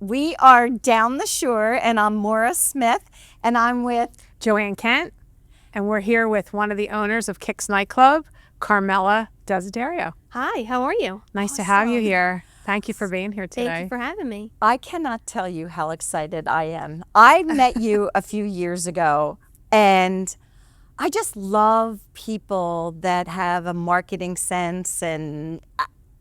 We are down the shore, and I'm Maura Smith, and I'm with Joanne Kent, and we're here with one of the owners of KIX Nightclub, Carmela Desiderio. Hi, how are you? Nice to have you here. Thank you for being here today. Thank you for having me. I cannot tell you how excited I am. I met you a few years ago, and I just love people that have a marketing sense, and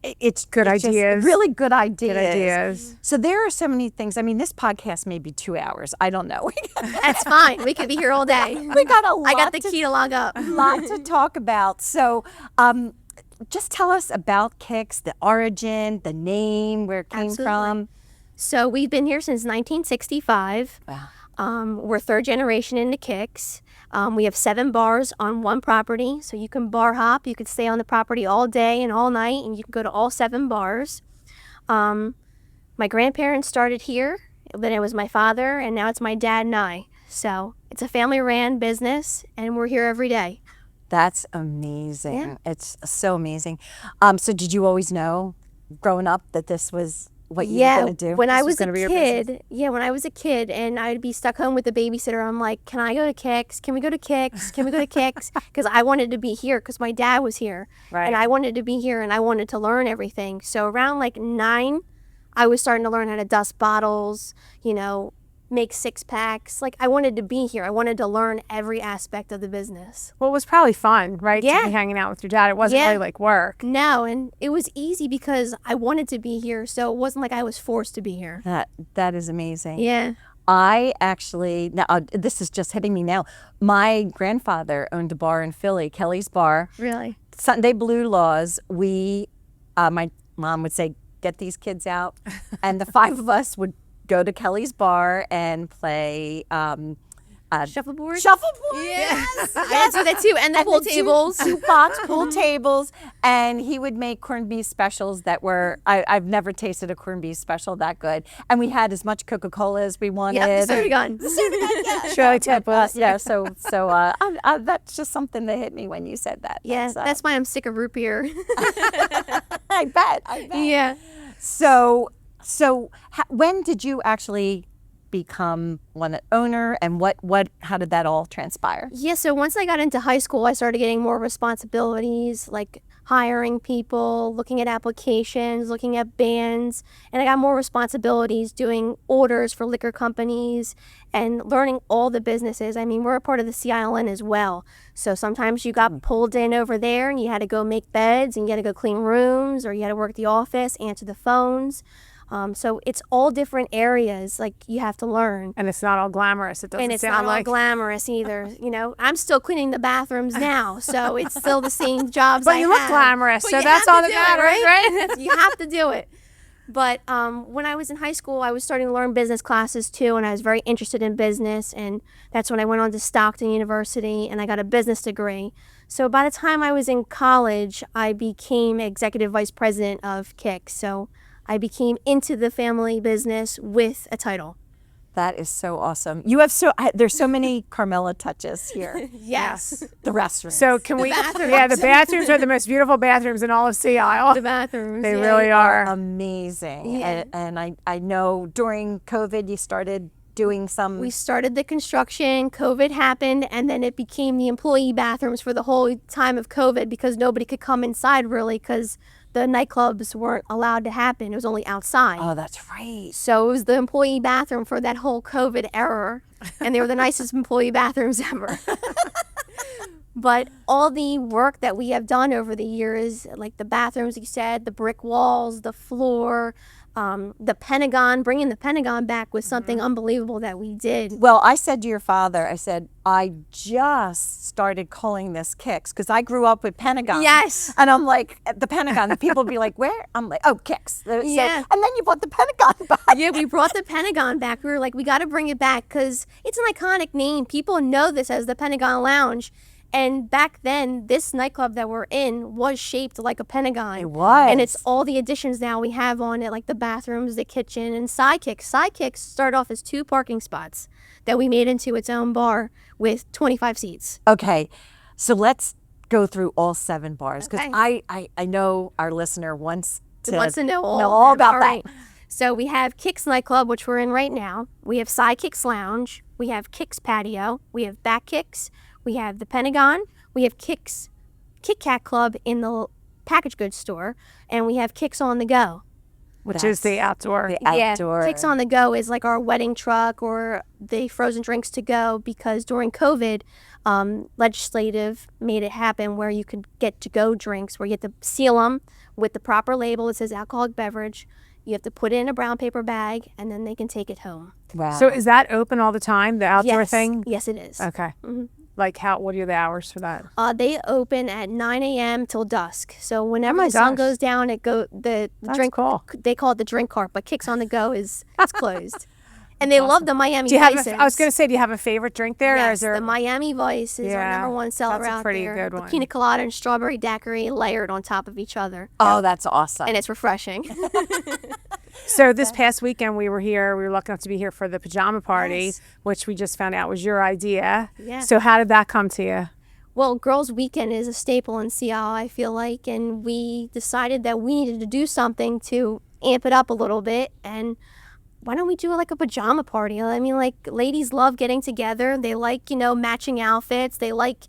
it's Good ideas. just really good ideas. Good ideas. So there are so many things. I mean, this podcast may be 2 hours. I don't know. That's fine. We could be here all day. We got a lot. I got the key to log up. lot to talk about. So just tell us about KIX, the origin, the name, where it came from. So we've been here since 1965. Wow. We're third generation into KIX. We have 7 bars on one property, so you can bar hop. You could stay on the property all day and all night, and you can go to all 7 bars. My grandparents started here, then it was my father, and now it's my dad and I. So it's a family-ran business, and we're here every day. That's amazing. Yeah. It's so amazing. So did you always know growing up that this was what you were going to do? When I This was was a gonna be your business? kid, when I was a kid and I'd be stuck home with the babysitter, I'm like, can I go to KIX? Can we go to KIX? Can we go to KIX? Because I wanted to be here because my dad was here. Right. And I wanted to be here and I wanted to learn everything. So around like 9, I was starting to learn how to dust bottles, make 6-packs. Like I wanted to be here. I wanted to learn every aspect of the business. Well, it was probably fun, right? Yeah. To be hanging out with your dad. It wasn't Yeah. really like work. No, and it was easy because I wanted to be here. So it wasn't like I was forced to be here. That is amazing. Yeah. I actually, now this is just hitting me now. My grandfather owned a bar in Philly, Kelly's Bar. Really? Sunday Blue Laws. My mom would say, get these kids out. And the 5 of us would go to Kelly's Bar and play Shuffleboard? shuffleboard. Yes. I do that too. And the pool tables. Jukebox, pool tables. And he would make corned beef specials that were, I've never tasted a corned beef special that good. And we had as much Coca-Cola as we wanted. Yeah, soda gun. Shirley Temple. Yeah, so that's just something that hit me when you said that. Yeah, that's why I'm sick of root beer. I bet. Yeah. So when did you actually become one owner, and how did that all transpire? Yeah, so once I got into high school, I started getting more responsibilities, like hiring people, looking at applications, looking at bands, and I got more responsibilities doing orders for liquor companies and learning all the businesses. I mean, we're a part of the CILN as well. So sometimes you got pulled in over there and you had to go make beds and you had to go clean rooms, or you had to work at the office, answer the phones. So it's all different areas, like you have to learn. And it's not all glamorous. It doesn't And it's sound not all like. glamorous either. I'm still cleaning the bathrooms now, so it's still the same jobs But I you look have. glamorous, But so you that's have all to that do it, matters, right? You have to do it. But when I was in high school, I was starting to learn business classes too, and I was very interested in business, and that's when I went on to Stockton University, and I got a business degree. So by the time I was in college, I became executive vice president of KIX. So I became into the family business with a title. That is so awesome. There's so many Carmela touches here. Yes. The restaurant. So can we? bathrooms. Yeah, the bathrooms are the most beautiful bathrooms in all of Sea Isle. The bathrooms. They yeah. really are. amazing. Yeah. And I know during COVID you started doing some. We started the construction, COVID happened, and then it became the employee bathrooms for the whole time of COVID because nobody could come inside really because the nightclubs weren't allowed to happen. It was only outside. Oh, that's right. So it was the employee bathroom for that whole COVID era, and they were the nicest employee bathrooms ever. But all the work that we have done over the years, like the bathrooms you said, the brick walls, the floor, the Pentagon, bringing the Pentagon back was something unbelievable that we did. Well, I said to your father, I said, I just started calling this KIX because I grew up with Pentagon. Yes. And I'm like, the Pentagon. And people would be like, where? I'm like, oh, KIX. So, Yeah. and then you bought the Pentagon back. Yeah, we brought the Pentagon back. We were like, we got to bring it back because it's an iconic name. People know this as the Pentagon Lounge. And back then, this nightclub that we're in was shaped like a pentagon. It was. And it's all the additions now we have on it, like the bathrooms, the kitchen, and Sidekicks. Sidekicks started off as 2 parking spots that we made into its own bar with 25 seats. Okay, so let's go through all 7 bars because Okay. I know our listener wants to Wants to know all about all that. right. So we have KIX Nightclub, which we're in right now. We have KIX Lounge. We have KIX Patio. We have Back Kicks. We have the Pentagon. We have KIX Kit Kat Club in the package goods store. And we have KIX On the Go. Which is the outdoor. The outdoor. Yeah, KIX On the Go is like our wedding truck or the frozen drinks to go, because during COVID, legislative made it happen where you could get to-go drinks where you have to seal them with the proper label that says alcoholic beverage. You have to put it in a brown paper bag, and then they can take it home. Wow. So is that open all the time, the outdoor Yes. thing? Yes, it is. Okay. Mhm. Like what are the hours for that? They open at 9 a.m. till dusk. So whenever my the sun gosh. goes down, the That's drink. cool. They call it the drink cart, but KIX On the Go is it's closed. And they love the Miami Do you have Vices. I was going to say, do you have a favorite drink there? Or Yes, is there the Miami Vice is our Yeah, number one seller that's a out pretty there. good The one. pina colada and strawberry daiquiri layered on top of each other, Oh, that's awesome. and it's refreshing. So this past weekend we were lucky enough to be here for the pajama party, Yes. which we just found out was your idea. Yeah. So how did that come to you? Well, Girls Weekend is a staple in Seattle, I feel like, and we decided that we needed to do something to amp it up a little bit. And why don't we do like a pajama party? I mean, like, ladies love getting together. They like, matching outfits. They like,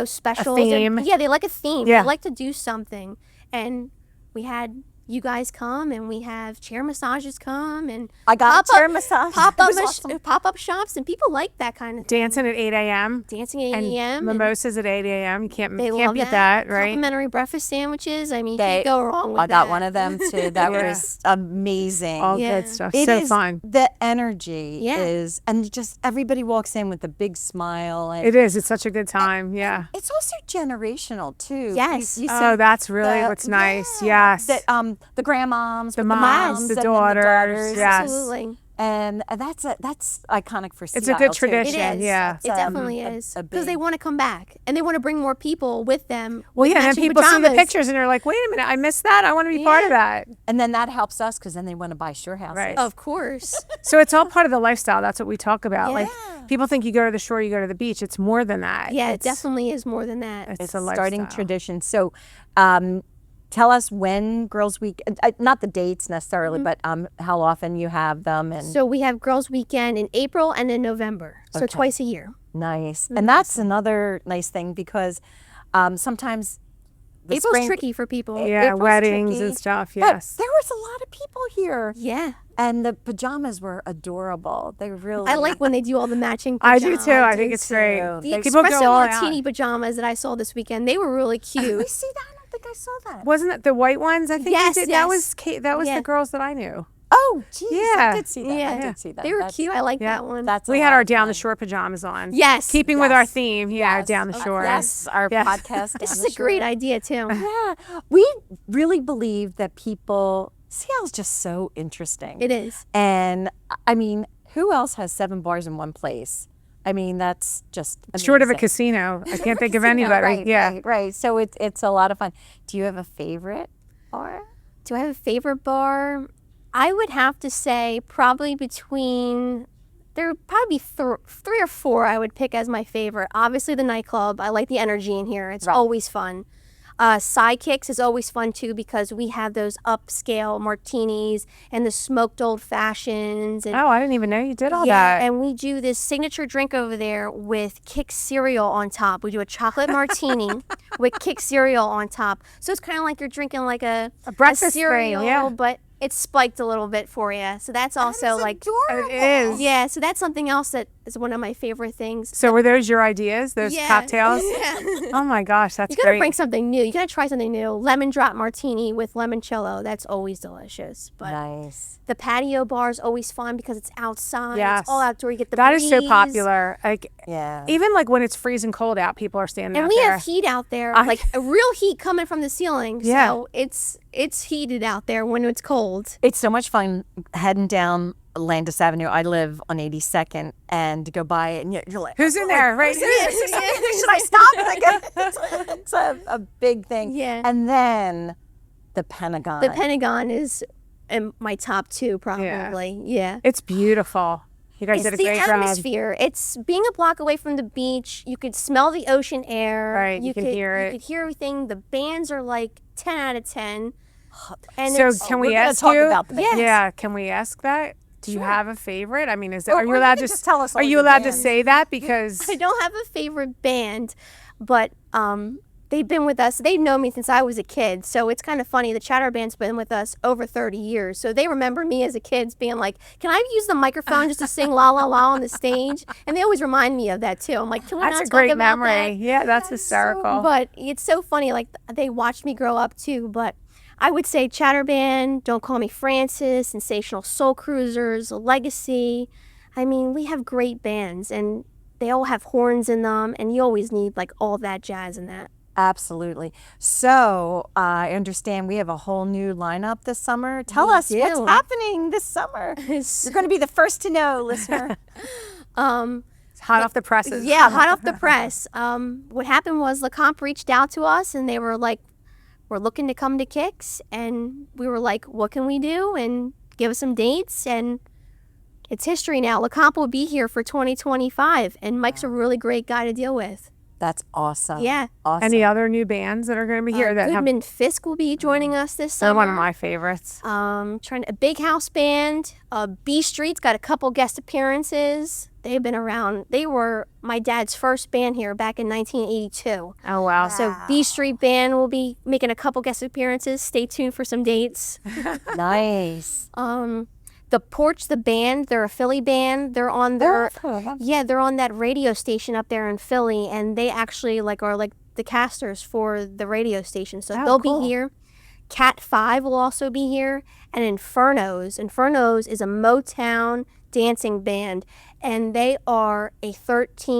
specials. theme. Yeah, they like a theme. Yeah. They like to do something. And we had you guys come, and we have chair massages come, and I got a chair pop-up- massage. pop-up It was awesome. pop-up shops, and people like that kind of thing. Dancing at 8 a.m. Dancing at 8 and a.m. and mimosas at 8 a.m. You can't They can't love beat that, right? Complimentary breakfast sandwiches. I mean, you They- can't go wrong with I that. got one of them too. That Yeah. was amazing. All Yeah. good stuff. It So is- fun. The energy Yeah. is, and just everybody walks in with a big smile. And It is. It's such a good time. Yeah. it's also generational too. Yes. You Oh, see that's really the- what's nice. yeah, Yes. the grandmoms, The with moms, moms, the and then daughters, yes. Absolutely. and that's iconic for It's Seattle a good too. It tradition. is. Yeah. It definitely is. a Because they big- want to come back. And they want to bring more people with them. Well, with yeah, and then matching people see the pajamas. pictures and they're like, wait a minute, I missed that. I want to be part of that. And then that helps us because then they want to buy shore houses. Right. Of course. So it's all part of the lifestyle. That's what we talk about. Like Yeah. people think you go to the shore, you go to the beach. It's more than that. Yeah, it It's- definitely is more than that. It's It's a a starting lifestyle. tradition. So, tell us when Girls Week, not the dates necessarily, but how often you have them and So we have Girls Weekend in April and in November. So Okay. twice a year. nice. And that's another nice thing because sometimes the April's spring, tricky for people. Yeah, April's weddings tricky, and stuff. but Yes. there was a lot of people here, Yeah. and the pajamas were adorable. They really. I like when they do all the matching I pajamas. do too. I do think it's too. great. The People go espresso all out. martini pajamas that I saw this weekend, they were really We cute. see that. I don't think I saw that. Wasn't it the white ones? I think Yes, they did. yes. That was Yeah. the girls that I knew. Oh, geez, Yeah. I did see that. Yeah. I did see that. They were That's- cute. I like Yeah. that one. That's a We had lot our of down the fun. shore pajamas on. Yes. Keeping with our Yes. theme. Yeah, Yes. down the shore. Yes, our Yes. podcast. This Down is the a great Shore. idea, too. Yeah, we really believe that people. Seattle's just so interesting. It is. And I mean, who else has 7 bars in one place? I mean, that's just Short of a amazing. casino. I can't think of Casino, anybody. Right, Yeah. right. So it's a lot of fun. Do you have a favorite bar? Do I have a favorite bar? I would have to say probably between, there would probably be 3 or 4 I would pick as my favorite. Obviously the nightclub. I like the energy in here. It's Right. always fun. Sidekicks is always fun too because we have those upscale martinis and the smoked old fashions. And Oh, I didn't even know you did all yeah, that. and we do this signature drink over there with KIX cereal on top. We do a chocolate martini with KIX cereal on top. So it's kind of like you're drinking like a breakfast cereal, thing, yeah. but it's spiked a little bit for you. So that's also like, adorable. It is. yeah, so that's something else that is one of my favorite things. So were those your ideas? Those Yeah. cocktails? Yeah. Oh my gosh, that's You gotta great. bring something new. You gotta try something new. Lemon drop martini with limoncello. That's always delicious. But Nice. the patio bar is always fun because it's outside. Yes. It's all outdoor. You get the That is so breeze. popular. Like Yeah. even like when it's freezing cold out, people are standing And out we there. have heat out there, I- like a real heat coming from the ceiling. Yeah. So it's heated out there when it's cold. It's so much fun heading down Landis Avenue. I live on 82nd, and to go by it, and you're like, Who's in there? Right? Should I stop? It's a big thing. Yeah. And then the Pentagon. The Pentagon is in my top 2 probably. Yeah. It's beautiful. You guys It's did a the great job. atmosphere. It's being a block away from the beach. You could smell the ocean air. Right, you can hear You it. could hear everything. The bands are like 10 out of 10. And So it's, can we're we gonna ask talk you? about the bands. Yeah, can we ask that? Do you have a favorite? I mean, Or are you you allowed can to just tell us Are all you your allowed to bands. say that? Because I don't have a favorite band, but they've been with us. They know me since I was a kid, so it's kind of funny. The Chatter Band's been with us over 30 years, so they remember me as a kid being like, "Can I use the microphone just to sing La La La on the stage?" And they always remind me of that too. I'm like, "Can we that's not a talk great about memory. that?" Yeah, that's hysterical. But it's so funny. Like they watched me grow up too. But I would say Chatter Band, Don't Call Me Francis, Sensational Soul Cruisers, Legacy. I mean, we have great bands, and they all have horns in them, and you always need like all that jazz in that. Absolutely. So I understand we have a whole new lineup this summer. Tell us what's do. happening this summer. You're going to be the first to know, listener. It's hot off the presses. Yeah, hot off the press. What happened was LeComp reached out to us, and they were like, "We're looking to come to KIX," and we were like, "What can we do?" And give us some dates, and it's history now. LeComp will be here for 2025, and Mike's a really great guy to deal with. That's awesome. Yeah. Awesome. Any other new bands that are going to be here that have? Goodman Fisk will be joining us this They're summer. one of my favorites. Trying a big house band. B Street's got a couple guest appearances. They've been around. They were my dad's first band here back in 1982. Oh wow. So B Street Band will be making a couple guest appearances. Stay tuned for some dates. Nice. The Porch, the band, they're a Philly band. They're on their they're on that radio station up there in Philly, and they actually are like the casters for the radio station. So they'll cool. be here. Cat 5 will also be here, and Infernos. Infernos is a Motown dancing band, and they are a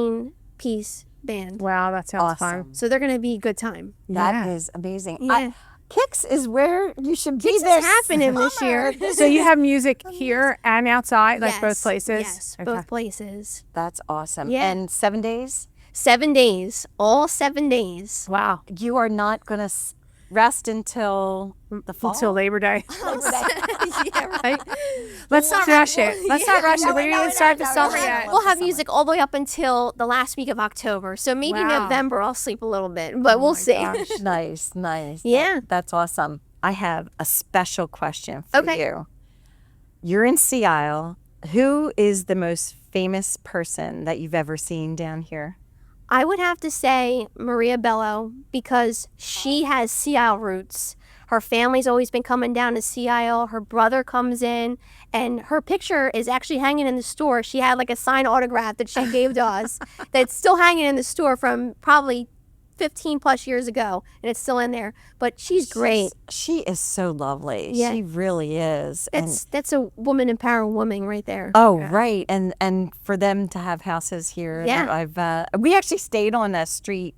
13-piece band. Wow, that sounds fun. Awesome. So they're going to be a good time. That is amazing. Yeah. KIX is where you should be This this is happening this year. So you have music here and outside, like both Yes, places? Yes, Okay. both places. That's awesome. Yeah. And 7 days? 7 days, all 7 days. Wow. You are not going to rest until the fall? Until Labor Day. Yeah, right. Let's not rush it. Let's not rush it. We didn't even start the summer We'll yet. have, we'll have music all the way up until the last week of October. So maybe Wow. November I'll sleep a little bit, but we'll see. Nice, nice. Yeah. That's awesome. I have a special question for Okay. you. You're in Sea Isle. Who is the most famous person that you've ever seen down here? I would have to say Maria Bello because she has Sea Isle roots. Her family's always been coming down to Sea Isle. Her brother comes in, and her picture is actually hanging in the store. She had like a signed autograph that she gave to us that's still hanging in the store from probably 15 plus years ago, and it's still in there. But she's great. She is so lovely. Yeah. She really is. That's a woman empowering woman right there. Right. And for them to have houses here. Yeah. We actually stayed on a street.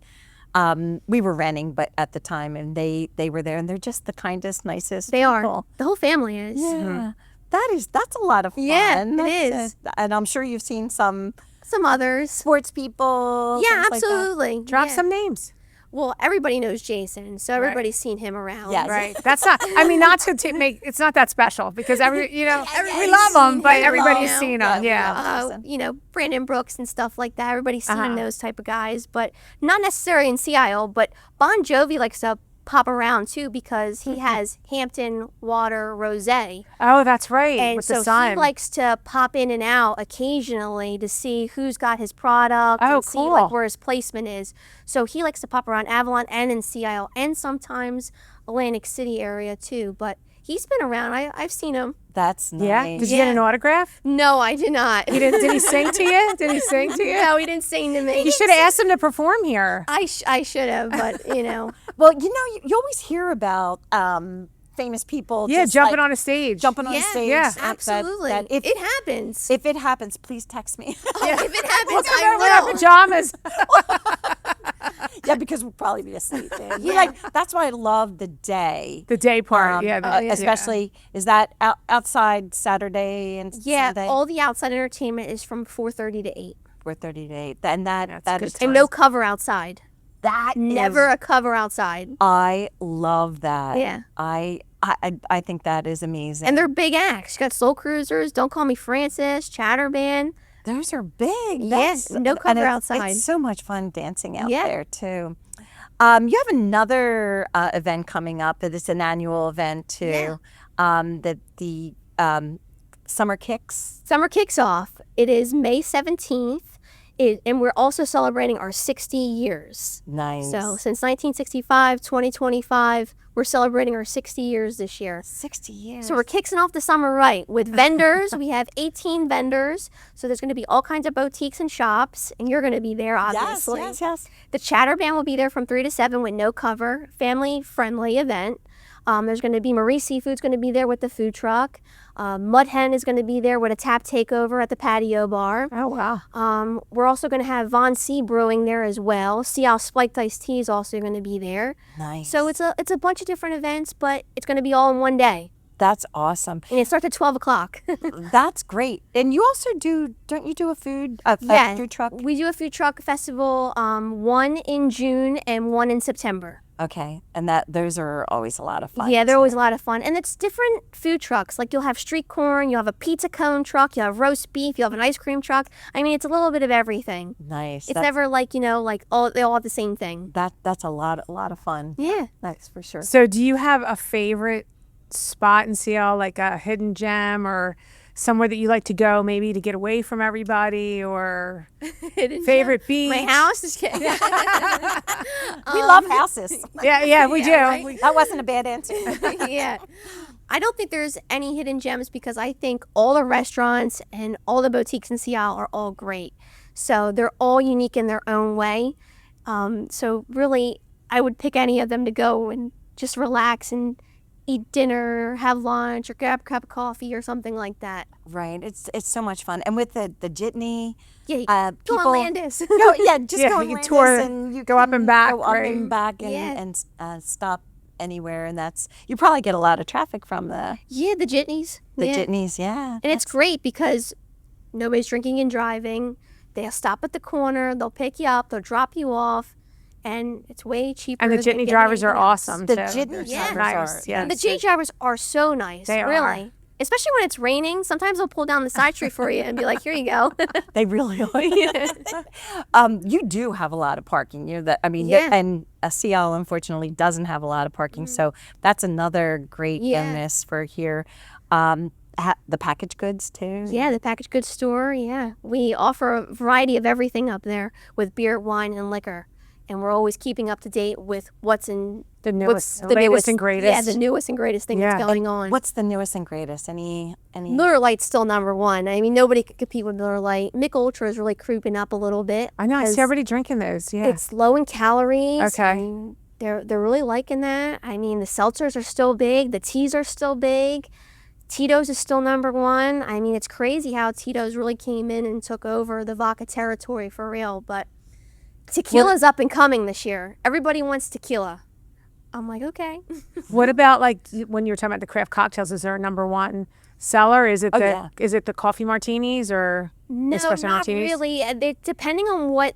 We were renting, but at the time, and they were there, and they're just the kindest, nicest They people. are. The whole family is. Yeah. That's a lot of fun. Yeah, it That's is. and I'm sure you've seen some Some others. sports people. Yeah, things like that. absolutely. Drop Yeah. some names. Well, everybody knows Jason, so everybody's seen him around. Yes. Right. That's not, I mean, not to make, it's not that special because we Everybody's love them, seen but him, everybody's you know. seen them. Yeah. Brandon Brooks and stuff like that. Everybody's seen Uh-huh. those type of guys, but not necessarily in Sea Isle. But Bon Jovi likes to pop around too because he has Hampton Water Rosé. Oh, that's right. And with so the sun. he likes to pop in and out occasionally to see who's got his product Oh, and see cool. like where his placement is. So he likes to pop around Avalon and in Sea Isle and sometimes Atlantic City area too. But he's been around. I've seen him. That's nice. Yeah. Did you get an autograph? No, I did not. Did he sing to you? Did he sing to you? No, he didn't sing to me. You should have asked him to perform here. I should have, but Well, you always hear about famous people. Yeah, just jumping like on a stage. jumping on yeah, stage. Yeah. That- absolutely. that if, it happens. if it happens, please text me. If it happens, We'll come over in our I will. pajamas. Yeah, because we'll probably be asleep. Man. That's why I love the day. The day part. Yeah. Especially, is that outside Saturday and Yeah, Sunday? all the outside entertainment is from 4:30 to 8, 4:30 to 8. And that good is time. and no cover outside. that Never is- a cover outside. I love that. Yeah. I think that is amazing. And they're big acts. You got Soul Cruisers, Don't Call Me Francis, Chatter Band. Those are big. Yes, no and cover it's- outside. It's so much fun dancing out Yeah. there too. You have another event coming up. It's an annual event too. The Summer Kicks. Summer kicks off. It is May 17th. And we're also celebrating our 60 years. Nice. So since 1965, 2025, we're celebrating our 60 years this year. 60 years. So we're kicking off the summer right with vendors. We have 18 vendors. So there's going to be all kinds of boutiques and shops, and you're going to be there, obviously. Yes. The Chatter Band will be there from 3 to 7 with no cover. Family-friendly event. There's going to be Marie Seafood's going to be there with the food truck. Mud Hen is going to be there with a tap takeover at the patio bar. Oh, wow. We're also going to have Von C Brewing there as well. Sea Owl Spiked Iced Tea is also going to be there. Nice. So it's a bunch of different events, but it's going to be all in one day. That's awesome. And it starts at 12 o'clock. That's great. And you also don't you do a food truck? We do a food truck festival, one in June and one in September. Okay. And those are always a lot of fun. Yeah, they're always a lot of fun. And it's different food trucks. Like you'll have street corn, you'll have a pizza cone truck, you'll have roast beef, you'll have an ice cream truck. I mean, it's a little bit of everything. Nice. It's never like, they all have the same thing. That's a lot of fun. Yeah. That's for sure. So do you have a favorite spot in Seattle, like a hidden gem or somewhere that you like to go maybe to get away from everybody, or favorite beach? My house? Just kidding. We love houses. Yeah, we do. right? That wasn't a bad answer. Yeah. I don't think there's any hidden gems because I think all the restaurants and all the boutiques in Seattle are all great. So they're all unique in their own way. So really, I would pick any of them to go and just relax and eat dinner, have lunch, or grab a cup of coffee or something like that. Right. It's so much fun. And with the jitney, Yeah, go on Landis. Go on Yeah, Landis you can tour, and you go up and back, go up right? and back and stop anywhere. And you probably get a lot of traffic from the Yeah, the jitneys. jitneys. Yeah. And it's great because nobody's drinking and driving. They'll stop at the corner, they'll pick you up, they'll drop you off, and it's way cheaper. And the than jitney getting drivers are anything else. awesome The too. jitney Yeah. drivers Nice, are. yeah. And the jitney drivers are so nice. They really. are. Especially when it's raining. Sometimes they'll pull down the side street for you and be like, here you go. They really are. You do have a lot of parking. Yeah. And Seattle unfortunately doesn't have a lot of parking, so that's another great bonus for here. The packaged goods too. Yeah, the packaged goods store. Yeah. We offer a variety of everything up there with beer, wine, and liquor. And we're always keeping up to date with what's in The what's newest, latest and greatest. Yeah, the newest and greatest thing that's going on. What's the newest and greatest? Any? Miller Lite's still number one. I mean, nobody could compete with Miller Lite. Mick Ultra is really creeping up a little bit. I know. I 'cause see everybody drinking those. Yeah. It's low in calories. Okay. And they're really liking that. I mean, the seltzers are still big. The teas are still big. Tito's is still number one. I mean, it's crazy how Tito's really came in and took over the vodka territory for real. But tequila's up and coming this year. Everybody wants tequila. I'm like, okay. What about like when you were talking about the craft cocktails? Is there a number one seller? Is it is it the coffee martinis or No, espresso not martinis? really. Depending on what,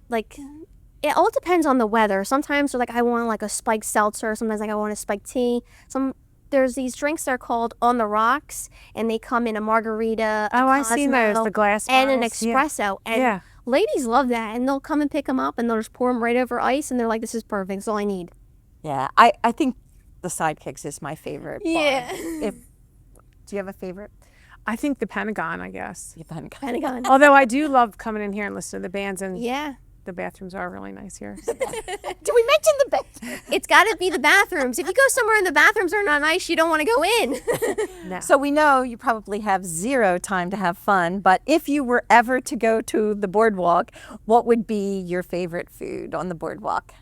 it all depends on the weather. Sometimes they're like, I want like a spiked seltzer. Sometimes like I want a spiked tea. There's these drinks that are called On the Rocks, and they come in a margarita. Oh, I've seen those, the glass and an bottles. Yeah. espresso. And ladies love that, and they'll come and pick them up, and they'll just pour them right over ice, and they're like, "This is perfect. It's all I need." Yeah, I think the Sidekicks is my favorite. bar. Yeah. Do you have a favorite? I think the Pentagon, I guess. Pentagon. Although I do love coming in here and listening to the bands, and Yeah. the bathrooms are really nice here. Did we mention the band? It's got to be the bathrooms. If you go somewhere and the bathrooms are not nice, you don't want to go in. No. So we know you probably have zero time to have fun, but if you were ever to go to the boardwalk, what would be your favorite food on the boardwalk?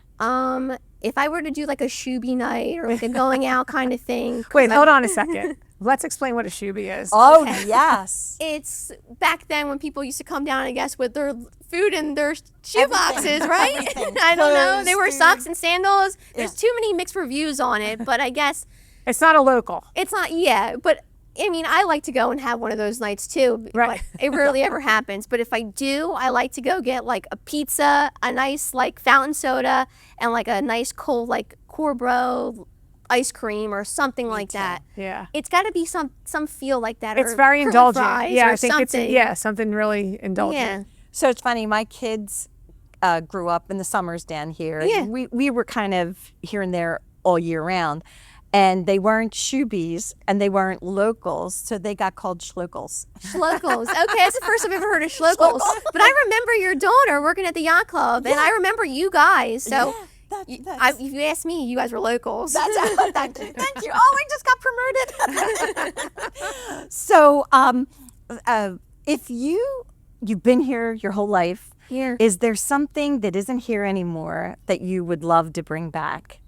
If I were to do like a shooby night or like a going out kind of thing. Wait, hold on a second. Let's explain what a shooby is. Oh, yes. It's back then when people used to come down, I guess, with their food in their shoe boxes, right? Everything. I don't know. Clothes, They wear food. socks and sandals. There's too many mixed reviews on it, but I guess It's not a local. it's not, but I mean, I like to go and have one of those nights too. Right. But it rarely ever happens. But if I do, I like to go get like a pizza, a nice like fountain soda, and like a nice cold like Corbro ice cream or something like that. Yeah. It's got to be some feel like that. It's or very curly indulgent. fries Yeah, or I think something. it's something really indulgent. Yeah. So it's funny, my kids grew up in the summers down here. Yeah. We were kind of here and there all year round. And they weren't shoebies and they weren't locals, so they got called schlocals. Schlocals. Okay, that's the first I've ever heard of schlocals. But I remember your daughter working at the yacht club, and I remember you guys. So if you ask me, you guys were locals. Thank you. Oh, I just got promoted. So, if you've been here your whole life, Yeah. is there something that isn't here anymore that you would love to bring back?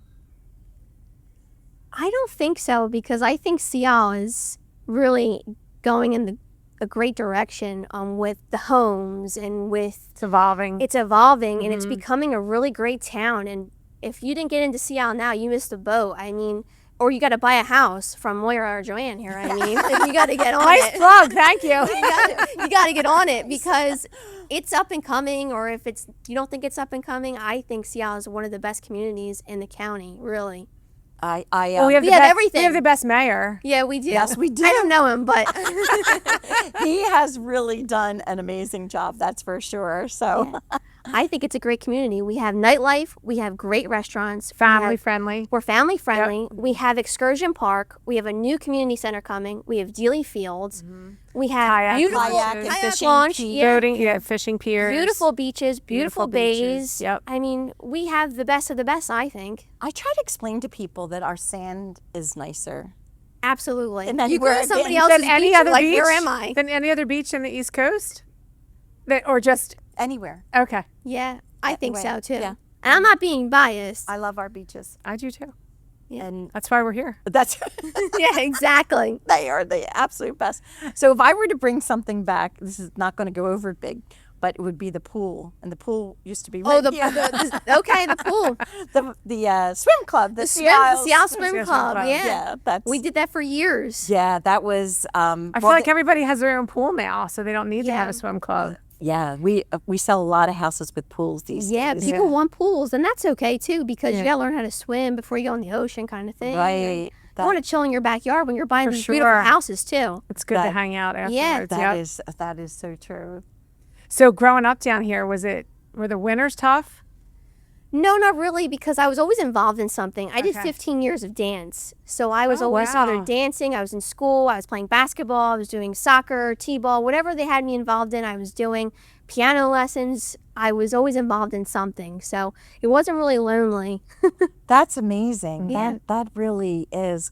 I don't think so, because I think Seattle is really going in a great direction with the homes and with It's evolving. it's evolving and it's becoming a really great town. And if you didn't get into Seattle now, you missed the boat. I mean, or you got to buy a house from Moira or Joanne here. I mean, you got to get on Nice it. plug. Thank you. You got to get on it because it's up and coming. Or if you don't think it's up and coming, I think Seattle is one of the best communities in the county. Really. I Well, we have We the have best, everything. We have the best mayor. Yeah, we do. Yes, we do. I don't know him, but he has really done an amazing job. That's for sure. So, I think it's a great community. We have nightlife. We have great restaurants. Family friendly. We're family friendly. We have Excursion Park. We have a new community center coming. We have Dealey Fields. We have Kayak beautiful kayak and kayak fishing launch. pier. Yeah. Boating, fishing piers. Beautiful beaches, beautiful bays. Yep. I mean, we have the best of the best, I think. I try to explain to people that our sand is nicer. Absolutely. And then you go we're to somebody again- else's Than any beach, you're other like, beach? where am I? Than any other beach in the East Coast? Or just, Anywhere. okay. Yeah, I think Anyway, so too. yeah. And I'm not being biased. I love our beaches. I do too. And That's why we're here. that's Yeah, exactly. they are the absolute best. So if I were to bring something back, this is not going to go over big, but it would be the pool. And the pool used to be right Oh, here. okay, the pool. the swim club, the Seattle Seattle Swim Swim Club. Club. Yeah. Yeah, that's We did that for years. Yeah, that was. I feel like everybody has their own pool now, so they don't need to have Yeah. a swim club. yeah, we sell a lot of houses with pools these Yeah, days. people want pools, and that's okay too, because you gotta learn how to swim before you go in the ocean, kind of thing. Right. You want to chill in your backyard when you're buying For these beautiful sure. houses too. It's good to That- hang out afterwards. Yeah. That is so true. So growing up down here, were the winters tough? No, not really, because I was always involved in something. I did Okay. 15 years of dance, so I was Oh, always wow. either dancing, I was in school, I was playing basketball, I was doing soccer, t-ball, whatever they had me involved in, I was doing piano lessons. I was always involved in something, so it wasn't really lonely. That's amazing. Yeah. That really is.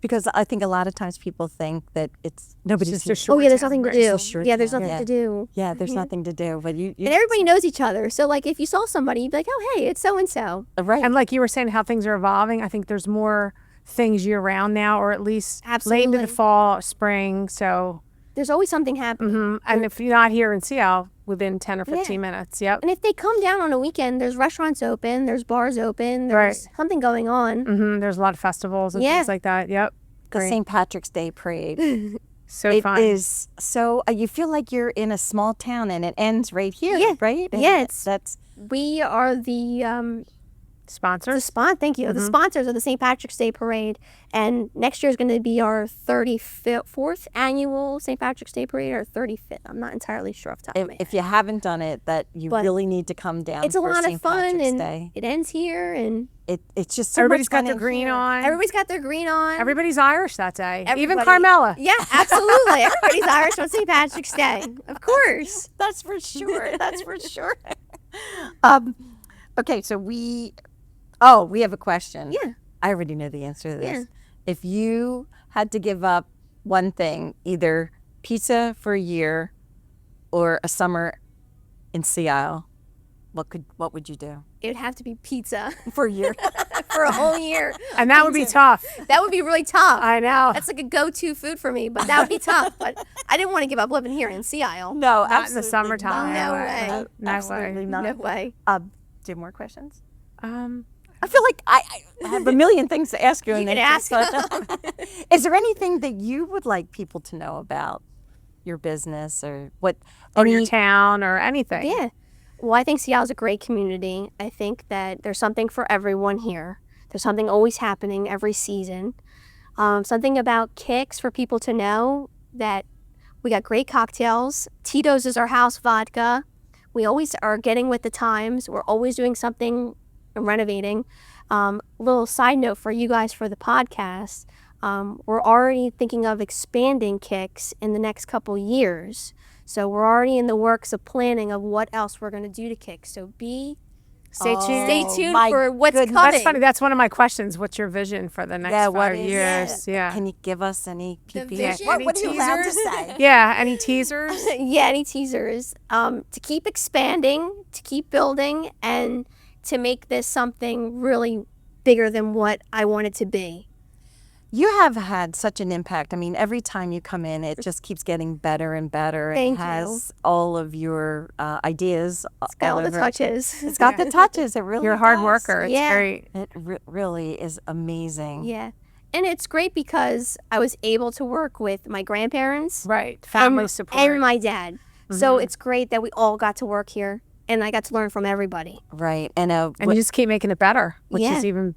Because I think a lot of times people think that it's nobody's just a here. short Oh yeah, there's town, nothing to right? do. It's a short Yeah, there's town. nothing Yeah. to do. Yeah, there's nothing to do. But you And everybody knows each other, so like if you saw somebody, you'd be like, oh hey, it's so and so. right. And like you were saying, how things are evolving, I think there's more things year round now, or at least late into Absolutely. the fall, spring. So, There's always something happening. and if you're not here in Seattle, within 10 or 15 minutes. Yep. And if they come down on a weekend, there's restaurants open, there's bars open, there's something going on. There's a lot of festivals and Yeah. things like that. Yep. the Great. St. Patrick's Day parade. So It fun. is so you feel like you're in a small town and it ends right here, Yeah. right? And Yeah, it's- that's We are the Sponsors. thank you, the sponsors of the St. Patrick's Day Parade, and next year is going to be our 34th annual St. Patrick's Day Parade, or 35th. I'm not entirely sure off the top of my head. if you haven't done it, that you But really need to come down. It's a for lot St. of fun, Patrick's and Day. it ends here, and It's just so Everybody's much got fun their in green here. on. everybody's got their green on. Everybody's Irish that day. Even Everybody- Carmela. Yeah, absolutely. Everybody's Irish on St. Patrick's Day, of course. That's for sure. That's for sure. Okay, so we have a question. Yeah. I already know the answer to this. Yeah. If you had to give up one thing, either pizza for a year or a summer in Seattle, what would you do It would have to be pizza for a year? for a whole year. And that would be tough. That would be really tough. I know. That's like a go-to food for me, but that would be tough. But I didn't want to give up living here in Seattle. No, Not in the summertime. No way. No Absolutely way. not. No way. Do you have more questions? Um, I feel like I have a million things to ask you. You and can they ask just- Is there anything that you would like people to know about your business or what? or your town or anything. Yeah. Well, I think Seattle's a great community. I think that there's something for everyone here. There's something always happening every season. Something about KIX for people to know, that we got great cocktails. Tito's is our house vodka. We always are getting with the times. We're always doing something, renovating. Little side note for you guys for the podcast. We're already thinking of expanding KIX in the next couple years. So we're already in the works of planning of what else we're going to do to KIX. So Stay tuned. stay tuned my for what's goodness. coming. That's funny. That's one of my questions. What's your vision for the next what 5 is years? Yeah. Can you give us any PPA? vision? What are you allowed to say? Yeah. Any teasers? Yeah, any teasers? To keep expanding, to keep building, and to make this something really bigger than what I want it to be. You have had such an impact. I mean, every time you come in, it just keeps getting better and better. Thank it has all of your ideas. It's got all the touches. It's got the touches. It really You're a hard does. worker. It's Yeah. great. It really is amazing. Yeah. And it's great because I was able to work with my grandparents. Right. Family support. And my dad. So it's great that we all got to work here and I got to learn from everybody. Right. And And you just keep making it better, which Yeah. is even.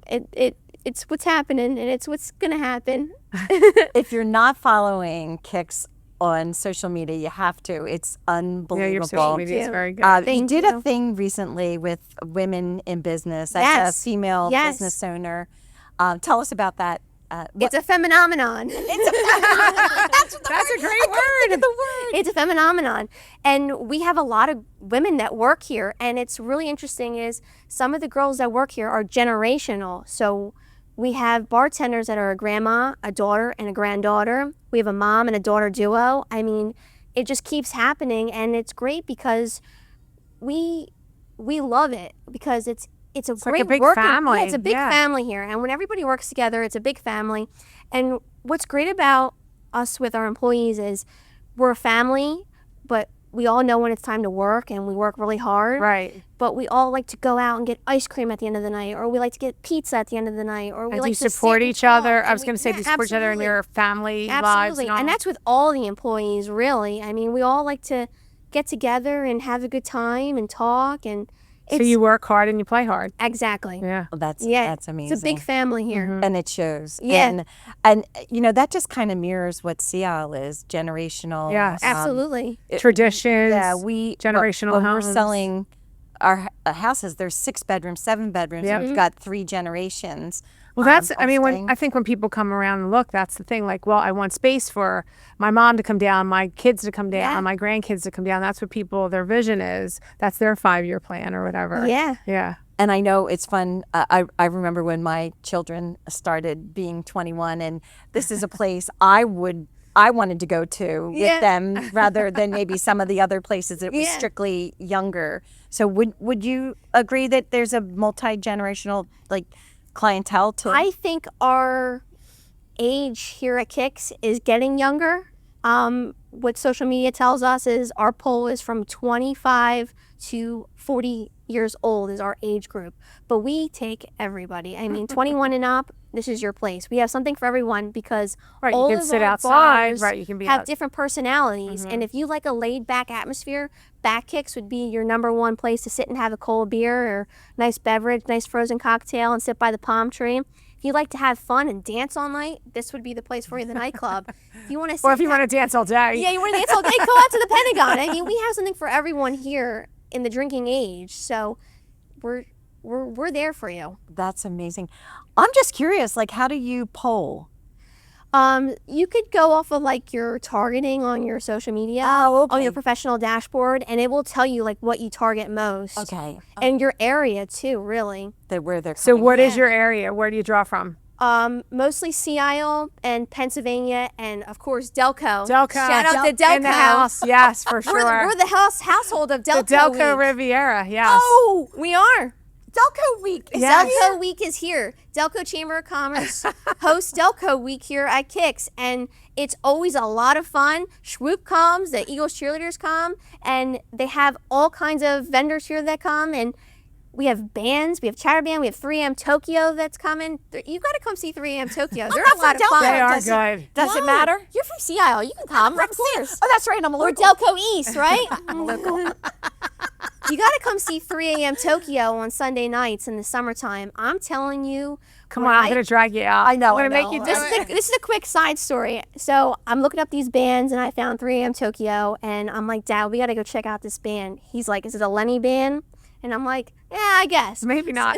It's what's happening and it's what's going to happen. if you're not following KIX on social media, you have to. It's unbelievable. Yeah, your social media is you. very good. You Thank did you. a thing recently with women in business. That's Yes. a female Yes. business owner. Tell us about that. It's a phenomenon. That's a great word. It's a phenomenon. And we have a lot of women that work here. And it's really interesting is some of the girls that work here are generational. So we have bartenders that are a grandma, a daughter, and a granddaughter. We have a mom and a daughter duo. I mean, it just keeps happening. And it's great because we love it because it's a like great a big working, family. Yeah, it's a big Yeah. family here. And when everybody works together, it's a big family. And what's great about us with our employees is we're a family, but we all know when it's time to work and we work really hard. Right. But we all like to go out and get ice cream at the end of the night, or we like to get pizza at the end of the night, or we And like do you to support sit and each other? talk. I was going to say, do you support each other in absolutely. your family lives? Absolutely. all? And that's with all the employees, really. I mean, we all like to get together and have a good time and talk. And So you work hard and you play hard. exactly. Yeah. Well, that's Yeah. amazing. It's a big family here. and it shows. Yeah. And you know that just kind of mirrors what Seattle is, generational. Yes. Absolutely. Traditions. Yeah, we generational when homes. we're selling our houses. There's 6 bedrooms, 7 bedrooms. Yep. We've got 3 generations. Well, that's, I mean, staying. I think when people come around and look, that's the thing. Like, well, I want space for my mom to come down, my kids to come down, Yeah. my grandkids to come down. That's what people, their vision is. That's their 5-year plan or whatever. Yeah. Yeah. And I know it's fun. I remember when my children started being 21, and this is a place I wanted to go to with Yeah. them rather than maybe some of the other places that was Yeah. strictly younger. So would you agree that there's a multi-generational like clientele to I think our age here at KIX is getting younger. What social media tells us is our poll is from 25 to 40 years old is our age group. But we take everybody. I mean, 21 and up, this is your place. We have something for everyone because Right, you all can of sit our outside, bars right, you can be have out. different personalities. And if you like a laid-back atmosphere, Back KIX would be your number one place to sit and have a cold beer or nice beverage, nice frozen cocktail, and sit by the palm tree. If you like to have fun and dance all night, this would be the place for you, the nightclub. If you want to Or if you want to dance all day. yeah, you want to dance all day, go out to the Pentagon. I mean, we have something for everyone here in the drinking age. So we're there for you. That's amazing. I'm just curious, like how do you poll? You could go off of like your targeting on your social media, Oh, okay. on your professional dashboard, and it will tell you like what you target most. Okay. And your area too, really. Where they're So coming what is Yeah. your area? Where do you draw from? Mostly Sea Isle and Pennsylvania, and of course Delco. Delco. Shout out to Delco. In the house. Yes, for sure. We're the household of Delco. the Delco Week. Riviera. Yes. Oh, we are. Delco Week. Is Yes. Delco Week is here. Delco Chamber of Commerce hosts Delco Week here at KIX, and it's always a lot of fun. Schwoop comes, the Eagles cheerleaders come, and they have all kinds of vendors here that come, and we have bands, we have Chatter Band, we have 3AM Tokyo that's coming. You got to come see 3AM Tokyo. They're a lot of fun. They are Does it- good. Does it Why? matter? You're from Sea Isle. You can come, of course. Oh, that's right. I'm a Or local. Delco East, right? You got to come see 3 a.m. Tokyo on Sunday nights in the summertime. I'm telling you. Come on, I'm going to drag you out. I know, I'm I going to make know. you do it. This is a quick side story. So I'm looking up these bands, and I found 3 a.m. Tokyo, and I'm like, Dad, we got to go check out this band. He's like, is it a Lenny band? And I'm like, yeah, I guess. Maybe not.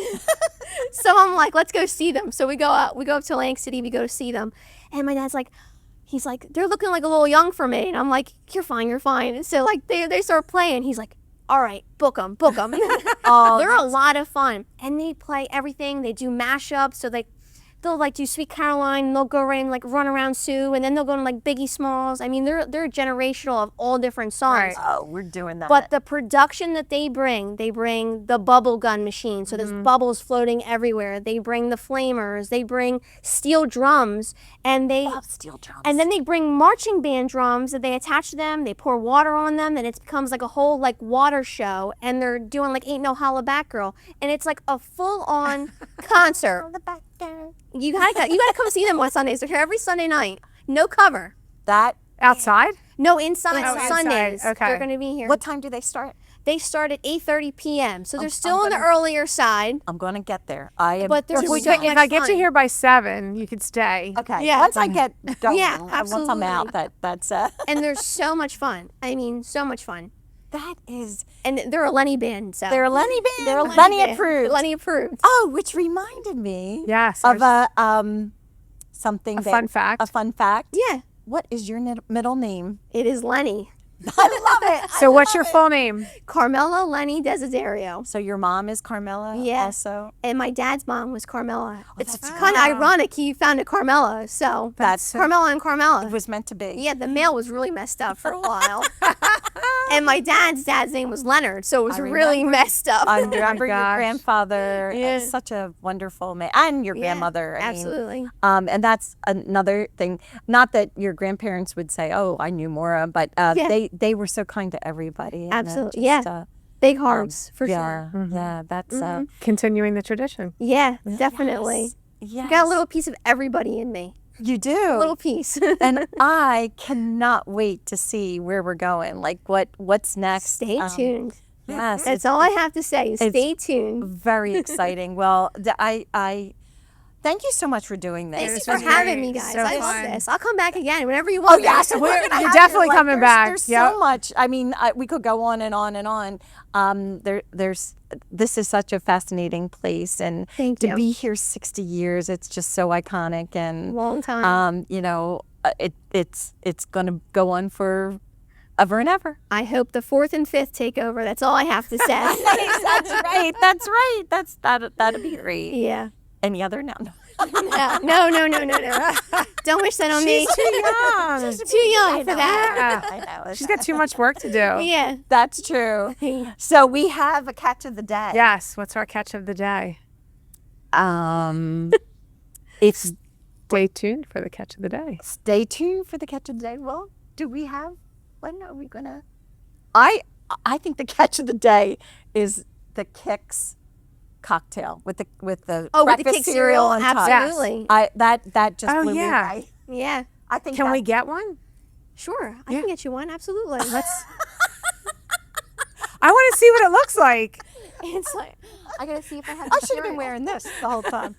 So I'm like, let's go see them. So we go up to Atlantic City, we go to see them. And my dad's like, he's like, they're looking like a little young for me. And I'm like, you're fine, you're fine. And so like they start playing. He's like, all right, book them. They're a lot of fun. And they play everything. They do mashups. So they'll like do Sweet Caroline, and they'll go right and like Run Around Sue, and then they'll go to like Biggie Smalls. I mean, they're generational of all different songs. Right. Oh, we're doing that. But the production that they bring the bubble gun machine. So there's bubbles floating everywhere. They bring the flamers. They bring steel drums, and they love steel drums. and then they bring marching band drums that they attach to them. They pour water on them, and it becomes like a whole like water show. And they're doing like Ain't No Holla Back Girl, and it's like a full on concert. You gotta come see them on Sundays. They're here every Sunday night. No cover. that. Outside? No, inside Oh, on Sundays. inside. Okay. They're gonna be here. What time do they start? They start at 8:30 p.m. So they're I'm still on the gonna- earlier side. I'm going to get there. I am. But they're If, so we, much if I get fun. you here by 7, you could stay. Okay. Yeah. Once I get going, Yeah, once I'm out, absolutely. that's And they're so much fun. I mean, so much fun. that is. And they're a Lenny band, so They're a Lenny band. They're a Lenny band. approved. Lenny approved. Oh, which reminded me. Yes. Of a something. A fun fact. A fun fact. Yeah, What is your middle name? it is Lenny. I love it. So what's your full name? Carmela Lenny Desiderio. So your mom is Carmela. Yeah. Also. And my dad's mom was Carmela. It's that's kind of ironic he founded Carmela. So That's- Carmela and Carmela. It was meant to be. Yeah, the mail was really messed up for a while. And my dad's name was Leonard, so it was really messed up. I remember your gosh. grandfather. Yeah. Such a wonderful man, and your Yeah, grandmother. I mean, absolutely. and that's another thing. Not that your grandparents would say, "Oh, I knew Maura," but Yeah. they were so kind to everybody. and, Absolutely, just, yeah. Big hearts, for yeah, sure. yeah. That's Continuing the tradition. Yeah, definitely. yes. Got a little piece of everybody in me. You do. A little piece. And I cannot wait to see where we're going. Like what's next. Stay tuned. Yes, That's all I have to say. Stay tuned. very exciting. Well, I thank you so much for doing this. Thank you This for was having great. me, guys. So I love fun. this. I'll come back again whenever you Oh want. yes, me. we're gonna You're have definitely you. Like, coming there's- back. There's Yep. so much. I mean, we could go on and on and on. This is such a fascinating place, and Thank to you. be here 60 years, it's just so iconic. And Long time. you know, it's gonna go on for ever and ever. I hope the 4th and 5th take over. That's all I have to say. That's right. That's right. That'd be great. Yeah. Any other? No. No. Don't wish that on me. Too young. Too young for that. Yeah. I know. She's got too much work to do. Yeah. That's true. So we have a catch of the day. Yes. What's our catch of the day? It's Stay tuned for the catch of the day. stay tuned for the catch of the day. Well, do we have? When are we gonna? I think the catch of the day is the KIX cocktail with the with the breakfast KIX cereal on top. Absolutely. That just Oh, blew me yeah. away. Yeah. I think Can we get one? Sure. I can get you one. Absolutely. I want to see what it looks like. It's like, I gotta see if I have I the should have been cereal. wearing this the whole time.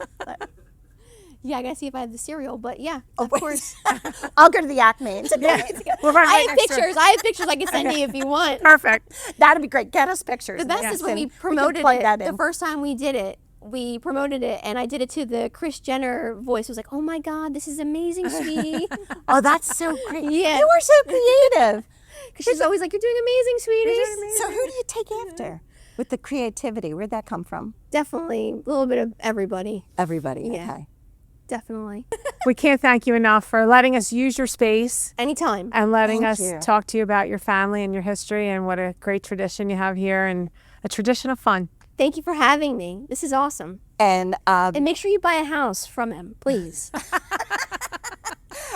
Yeah, I gotta see if I have the cereal, but yeah, of wait. course. I'll go to the Acme. We're right I have next to it. pictures. I have pictures I can send you if you want. Perfect. That'd be great. Get us pictures. The best Yes, is when we and promoted plug it. that The in. first time we did it, we promoted it, and I did it to the Kris Jenner voice. It was like, "Oh my God, this is amazing, sweetie." Oh, that's so great. Yeah. You are so creative. Because she's always like, "You're doing amazing, sweetie." So who do you take after with the creativity? Where'd that come from? Definitely a little bit of everybody. Everybody. Yeah. Okay. Definitely. We can't thank you enough for letting us use your space Anytime. and letting Thank us you. talk to you about your family and your history and what a great tradition you have here and a tradition of fun. Thank you for having me. This is awesome. And And make sure you buy a house from him, please.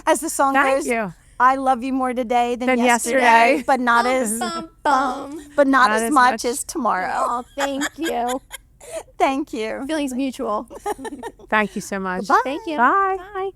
as the song Thank goes, you. I love you more today than Than yesterday, yesterday. but not as Bum, bum. but not Not as as much much. as tomorrow. Oh, thank you. Thank you. Feelings mutual. Thank you so much. Bye. Thank you. Bye. Bye.